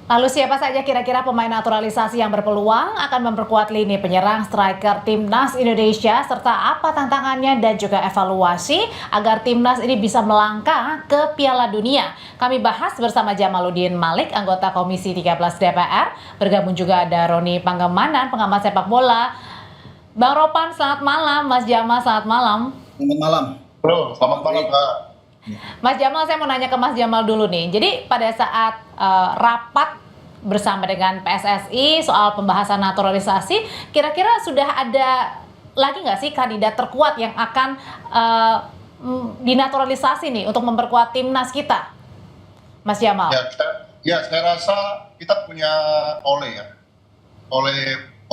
Lalu siapa saja kira-kira pemain naturalisasi yang berpeluang akan memperkuat lini penyerang striker Timnas Indonesia serta apa tantangannya dan juga evaluasi agar Timnas ini bisa melangkah ke Piala Dunia. Kami bahas bersama Jamaluddin Malik, anggota Komisi 13 DPR. Bergabung juga ada Roni Panggemanan, pengamat sepak bola. Bang Ropan, selamat malam. Mas Jamal, selamat malam. Selamat malam. Halo, selamat malam, Pak. Mas Jamal, saya mau nanya ke Mas Jamal dulu nih. Jadi pada saat rapat bersama dengan PSSI soal pembahasan naturalisasi, kira-kira sudah ada lagi nggak sih kandidat terkuat yang akan dinaturalisasi nih untuk memperkuat timnas kita, Mas Jamal? Saya rasa kita punya Ole ya.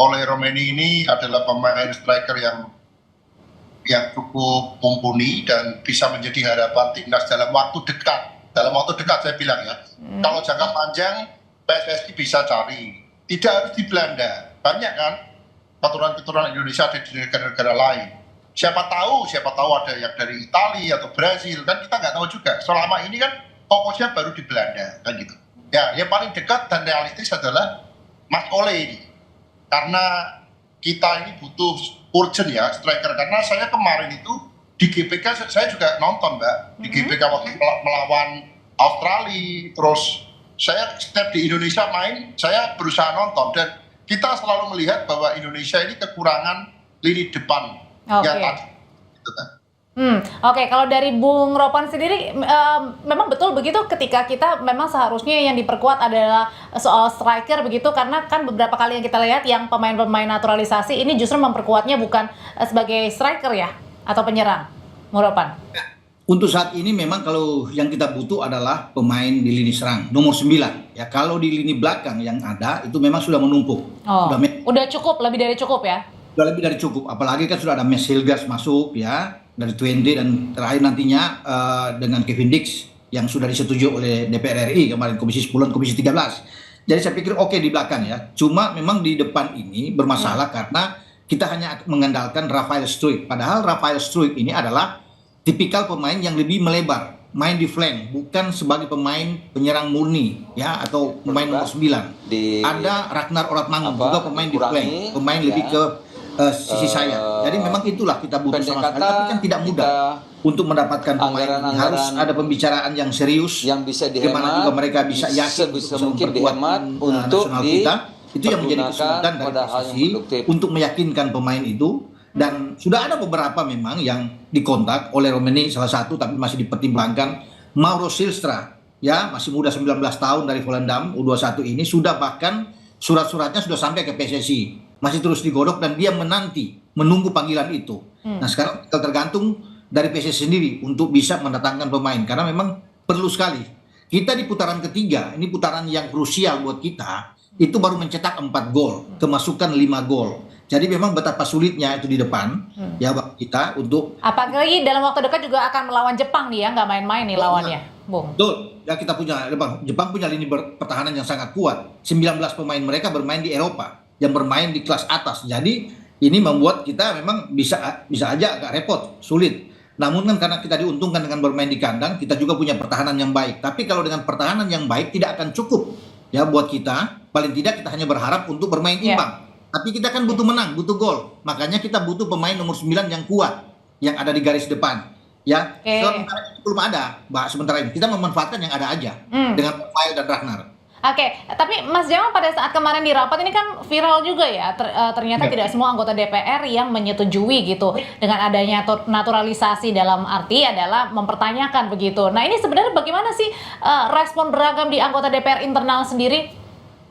Ole Romeni ini adalah pemain striker yang cukup mumpuni dan bisa menjadi harapan timnas dalam waktu dekat. Dalam waktu dekat saya bilang ya. Kalau jangka panjang PSSI bisa cari. Tidak harus di Belanda. Banyak kan keturunan Indonesia ada di negara-negara lain. Siapa tahu ada yang dari Italia atau Brasil, kan kita nggak tahu juga. Selama ini kan fokusnya baru di Belanda kan gitu. Ya, yang paling dekat dan realistis adalah Mas Ole ini. Karena kita ini butuh urgent ya striker, karena saya kemarin itu di GBK saya juga nonton Mbak, di GBK waktu melawan Australia, terus saya setiap di Indonesia main saya berusaha nonton dan kita selalu melihat bahwa Indonesia ini kekurangan lini depan. Ya tadi gitu kan. Oke, kalau dari Bung Ropan sendiri, memang betul begitu ketika kita memang seharusnya yang diperkuat adalah soal striker begitu, karena kan beberapa kali yang kita lihat yang pemain-pemain naturalisasi ini justru memperkuatnya bukan sebagai striker ya, atau penyerang, Bung Ropan? Untuk saat ini memang kalau yang kita butuh adalah pemain di lini serang, nomor 9. Ya, kalau di lini belakang yang ada itu memang sudah menumpuk. Udah cukup, lebih dari cukup ya? Sudah lebih dari cukup, apalagi kan sudah ada Mes Hilgers masuk ya, dari Twente dan terakhir nantinya dengan Kevin Dix yang sudah disetujui oleh DPR RI kemarin Komisi 10 dan Komisi 13. Jadi saya pikir oke di belakang ya. Cuma memang di depan ini bermasalah karena kita hanya mengandalkan Rafael Struijk. Padahal Rafael Struijk ini adalah tipikal pemain yang lebih melebar, main di flank, bukan sebagai pemain penyerang murni ya atau pemain nomor 9. Ada Ragnar Oratmangun juga pemain di flank, pemain lebih ke sisi sayap. Jadi memang itulah kita butuh sama sekali, tapi kan tidak mudah untuk mendapatkan pemain ini. Harus ada pembicaraan yang serius yang bisa dihemat, bagaimana juga mereka bisa yakin sebisa mungkin dihemat untuk kita. Itu yang menjadi kesulitan dari PSSI untuk meyakinkan pemain itu. Dan sudah ada beberapa memang yang dikontak oleh Romeni, salah satu tapi masih dipertimbangkan, Mauro Silstra ya, masih muda 19 tahun dari Volendam U21 ini, sudah bahkan surat-suratnya sudah sampai ke PSSI, masih terus digodok dan dia menunggu panggilan itu. Nah sekarang tergantung dari PSSI sendiri untuk bisa mendatangkan pemain, karena memang perlu sekali. Kita di putaran ketiga, ini putaran yang krusial buat kita, itu baru mencetak 4 gol, kemasukan 5 gol. Jadi memang betapa sulitnya itu di depan ya kita untuk. Apalagi dalam waktu dekat juga akan melawan Jepang nih ya, nggak main-main nih lawannya, Bung. Betul, ya kita punya Jepang punya lini pertahanan yang sangat kuat. 19 pemain mereka bermain di Eropa, yang bermain di kelas atas. Jadi ini membuat kita memang bisa aja agak repot, sulit. Namun kan karena kita diuntungkan dengan bermain di kandang, kita juga punya pertahanan yang baik. Tapi kalau dengan pertahanan yang baik tidak akan cukup ya buat kita. Paling tidak kita hanya berharap untuk bermain imbang. Tapi kita kan butuh menang, butuh gol. Makanya kita butuh pemain nomor 9 yang kuat, yang ada di garis depan. Ya, sementara itu belum ada, Mbak. Sementara ini kita memanfaatkan yang ada aja dengan Rafael dan Ragnar. Oke, tapi Mas Jamal pada saat kemarin di rapat ini kan viral juga ya, ternyata tidak semua anggota DPR yang menyetujui gitu dengan adanya naturalisasi, dalam arti adalah mempertanyakan begitu. Nah ini sebenarnya bagaimana sih respon beragam di anggota DPR internal sendiri?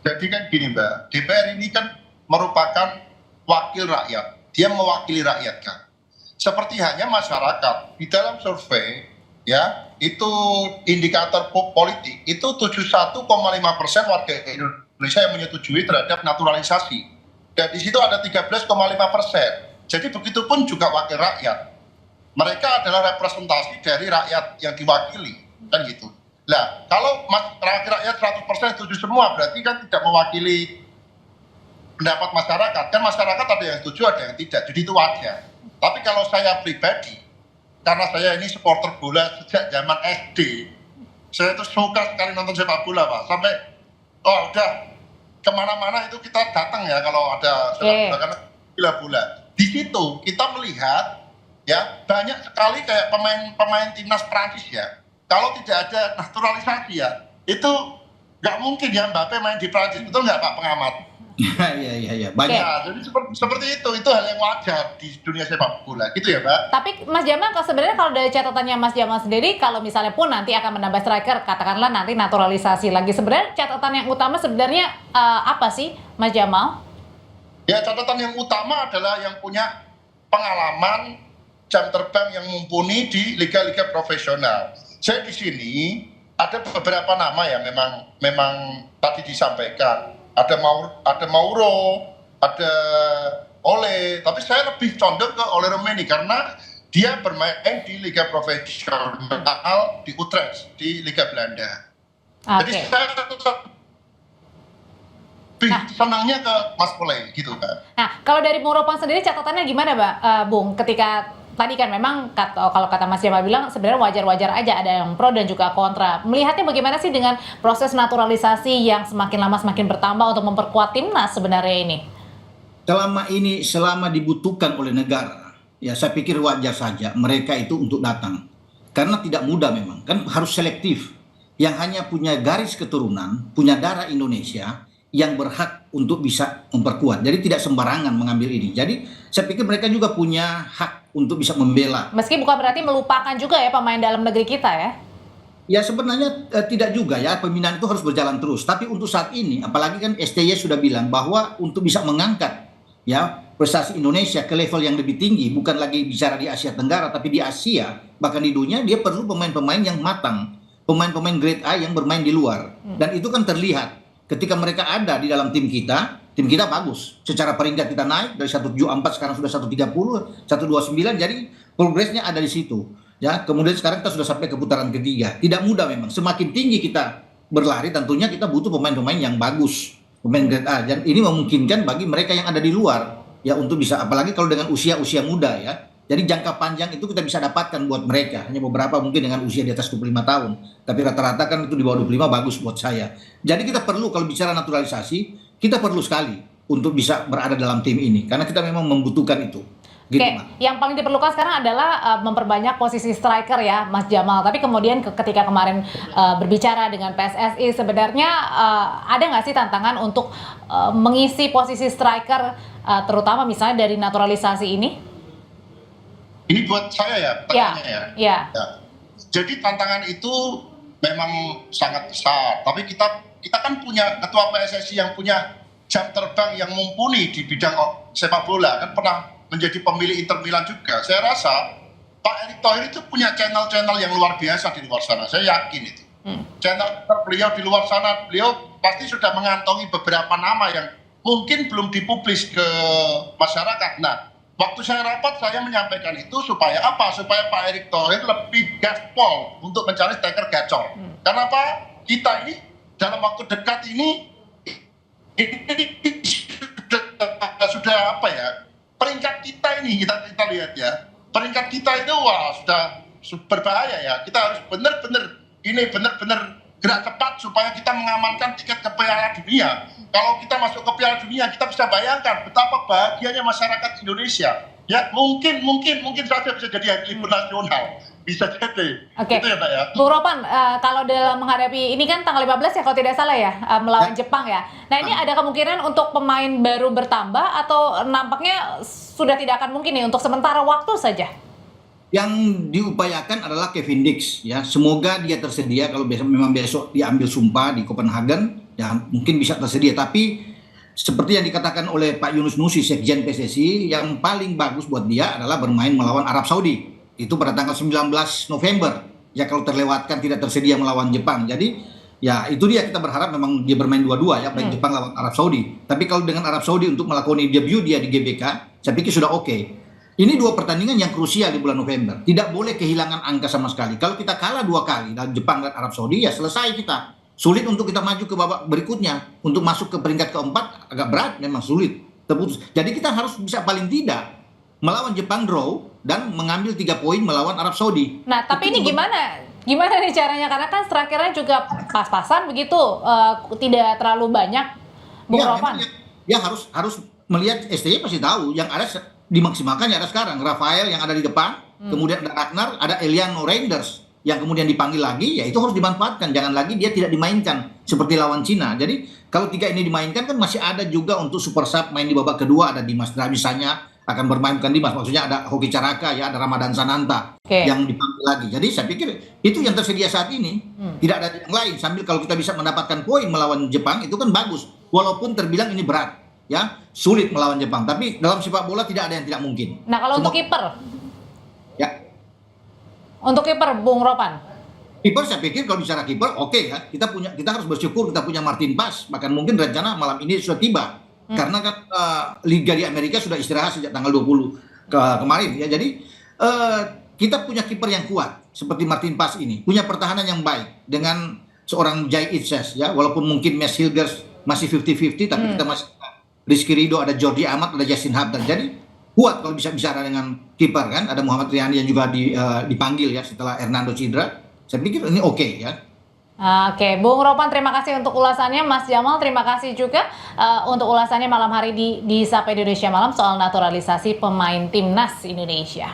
Jadi kan gini Mbak, DPR ini kan merupakan wakil rakyat, dia mewakili rakyat kan. Seperti hanya masyarakat di dalam survei ya, itu indikator politik itu 71,5% warga Indonesia yang menyetujui terhadap naturalisasi, dan di situ ada 13,5%. Jadi begitupun juga wakil rakyat, mereka adalah representasi dari rakyat yang diwakili kan gitu. Nah kalau rakyat 100% setuju semua, berarti kan tidak mewakili pendapat masyarakat. Kan masyarakat ada yang setuju, ada yang tidak, jadi itu wajar. Tapi kalau saya pribadi, karena saya ini supporter bola sejak zaman SD, saya itu suka sekali nonton sepak bola Pak, sampai Oh, udah kemana-mana itu kita datang ya kalau ada sepak bola karena bola. Di situ kita melihat ya banyak sekali kayak pemain timnas Prancis ya. Kalau tidak ada naturalisasi ya, itu nggak mungkin ya Mbappe main di Prancis, betul nggak Pak pengamat? Iya, banyak. Ya, jadi seperti itu hal yang wajar di dunia sepak bola, gitu ya Pak. Tapi Mas Jamal, sebenarnya kalau dari catatannya Mas Jamal sendiri, kalau misalnya pun nanti akan menambah striker, katakanlah nanti naturalisasi lagi, sebenarnya catatan yang utama sebenarnya apa sih Mas Jamal? Ya, catatan yang utama adalah yang punya pengalaman jam terbang yang mumpuni di liga-liga profesional. Saya di sini ada beberapa nama ya memang tadi disampaikan. Ada Mauro, ada Ole, tapi saya lebih condong ke Ole Romeni karena dia bermain di liga profesional di Utrecht di Liga Belanda. Jadi saya lebih senangnya ke Mas Ole gitu kan. Nah, kalau dari Bung Ropan sendiri catatannya gimana, Bung? Ketika tadi kan memang kalau kata Mas Jamal bilang sebenarnya wajar-wajar aja, ada yang pro dan juga kontra. Melihatnya bagaimana sih dengan proses naturalisasi yang semakin lama semakin bertambah untuk memperkuat timnas sebenarnya ini? Selama dibutuhkan oleh negara, ya saya pikir wajar saja mereka itu untuk datang. Karena tidak mudah memang, kan harus selektif. Yang hanya punya garis keturunan, punya darah Indonesia, yang berhak untuk bisa memperkuat. Jadi tidak sembarangan mengambil ini. Jadi saya pikir mereka juga punya hak untuk bisa membela. Meski bukan berarti melupakan juga ya pemain dalam negeri kita ya? Ya sebenarnya tidak juga ya, pembinaan itu harus berjalan terus. Tapi untuk saat ini, apalagi kan STY sudah bilang bahwa untuk bisa mengangkat ya prestasi Indonesia ke level yang lebih tinggi, bukan lagi bicara di Asia Tenggara, tapi di Asia, bahkan di dunia, dia perlu pemain-pemain yang matang. Pemain-pemain grade A yang bermain di luar. Dan itu kan terlihat. Ketika mereka ada di dalam tim kita bagus. Secara peringkat kita naik dari 174 sekarang sudah 130, 129, jadi progresnya ada di situ. Ya, kemudian sekarang kita sudah sampai ke putaran ketiga. Tidak mudah memang. Semakin tinggi kita berlari, tentunya kita butuh pemain-pemain yang bagus, pemain grade A. Dan ini memungkinkan bagi mereka yang ada di luar ya untuk bisa, apalagi kalau dengan usia muda ya. Jadi jangka panjang itu kita bisa dapatkan buat mereka. Hanya beberapa mungkin dengan usia di atas 25 tahun. Tapi rata-rata kan itu di bawah 25 bagus buat saya. Jadi kita perlu, kalau bicara naturalisasi, kita perlu sekali untuk bisa berada dalam tim ini. Karena kita memang membutuhkan itu. Gitu, Oke, yang paling diperlukan sekarang adalah memperbanyak posisi striker ya Mas Jamal. Tapi kemudian ketika kemarin berbicara dengan PSSI, sebenarnya ada nggak sih tantangan untuk mengisi posisi striker, terutama misalnya dari naturalisasi ini? Ini buat saya ya pertanyaannya ya. Jadi tantangan itu memang sangat besar. Tapi kita kan punya ketua PSSI yang punya jam terbang yang mumpuni di bidang sepak bola, kan pernah menjadi pemilik Inter Milan juga. Saya rasa Pak Erick Thohir itu punya channel-channel yang luar biasa di luar sana. Saya yakin itu. Channel beliau di luar sana, beliau pasti sudah mengantongi beberapa nama yang mungkin belum dipublis ke masyarakat. Nah, waktu saya rapat, saya menyampaikan itu supaya apa? Supaya Pak Erick Thohir lebih gaspol untuk mencari striker gacor. Kenapa? Kita ini dalam waktu dekat ini sudah apa ya? Peringkat kita ini kita lihat ya. Peringkat kita itu wah sudah berbahaya ya. Kita harus benar-benar gerak cepat supaya kita mengamankan tiket ke Piala Dunia. Kalau kita masuk ke Piala Dunia, kita bisa bayangkan betapa bahagianya masyarakat Indonesia. Ya, mungkin saja bisa jadi hari libur nasional. Bisa jadi. Oke. Itu ya, Pak ya. Bung Ropan, kalau dalam menghadapi ini kan tanggal 15 ya kalau tidak salah ya, melawan Jepang ya. Nah, ini ada kemungkinan untuk pemain baru bertambah atau nampaknya sudah tidak akan mungkin nih untuk sementara waktu saja? Yang diupayakan adalah Kevin Dix ya, semoga dia tersedia. Kalau memang besok diambil sumpah di Copenhagen ya mungkin bisa tersedia, tapi seperti yang dikatakan oleh Pak Yunus Nusi, Sekjen PSSI, yang paling bagus buat dia adalah bermain melawan Arab Saudi itu pada tanggal 19 November ya, kalau terlewatkan tidak tersedia melawan Jepang. Jadi ya itu dia, kita berharap memang dia bermain dua-dua ya, baik Jepang lawan Arab Saudi. Tapi kalau dengan Arab Saudi untuk melakukan debut dia di GBK, saya pikir sudah oke. Ini dua pertandingan yang krusial di bulan November. Tidak boleh kehilangan angka sama sekali. Kalau kita kalah 2 kali dari Jepang dan Arab Saudi, ya selesai kita. Sulit untuk kita maju ke babak berikutnya. Untuk masuk ke peringkat keempat agak berat, memang sulit. Terputus. Jadi kita harus bisa paling tidak melawan Jepang draw dan mengambil 3 poin melawan Arab Saudi. Nah, tapi ini gimana Gimana nih caranya? Karena kan strikernya juga pas-pasan begitu, tidak terlalu banyak, Bung Ya, Ropan. memang dia harus melihat STY pasti tahu yang ada dimaksimalkan ya ada sekarang Rafael yang ada di depan, kemudian ada Ragnar, ada Eliano Reinders yang kemudian dipanggil lagi, ya itu harus dimanfaatkan. Jangan lagi dia tidak dimainkan seperti lawan Cina. Jadi kalau tiga ini dimainkan kan masih ada juga untuk super sub main di babak kedua, ada Dimas misalnya akan bermain, bukan Dimas, maksudnya ada Hoki Caraka ya, ada Ramadan Sananta yang dipanggil lagi. Jadi saya pikir itu yang tersedia saat ini, tidak ada yang lain. Sambil kalau kita bisa mendapatkan poin melawan Jepang itu kan bagus, walaupun terbilang ini berat ya, sulit melawan Jepang, tapi dalam sepak bola tidak ada yang tidak mungkin. Nah, kalau untuk kiper, Ya, untuk kiper Bung Ropan. kiper saya pikir kalau bicara kiper oke ya, kita harus bersyukur kita punya Martin Paes, bahkan mungkin rencana malam ini sudah tiba. Karena kan Liga di Amerika sudah istirahat sejak tanggal 20 kemarin ya. Jadi kita punya kiper yang kuat seperti Martin Paes ini, punya pertahanan yang baik dengan seorang Jai Itses ya, walaupun mungkin Mads Hilgers masih 50-50, tapi kita masih Rizky Ridho, ada Jordi Amat, ada Justin Hubner. Jadi kuat kalau bisa bicara dengan kiper kan. Ada Muhammad Riani yang juga dipanggil ya setelah Hernando cedera. Saya pikir ini oke ya. Oke, Bung Ropan terima kasih untuk ulasannya. Mas Jamal terima kasih juga untuk ulasannya malam hari di Sapa Indonesia Malam soal naturalisasi pemain timnas Indonesia.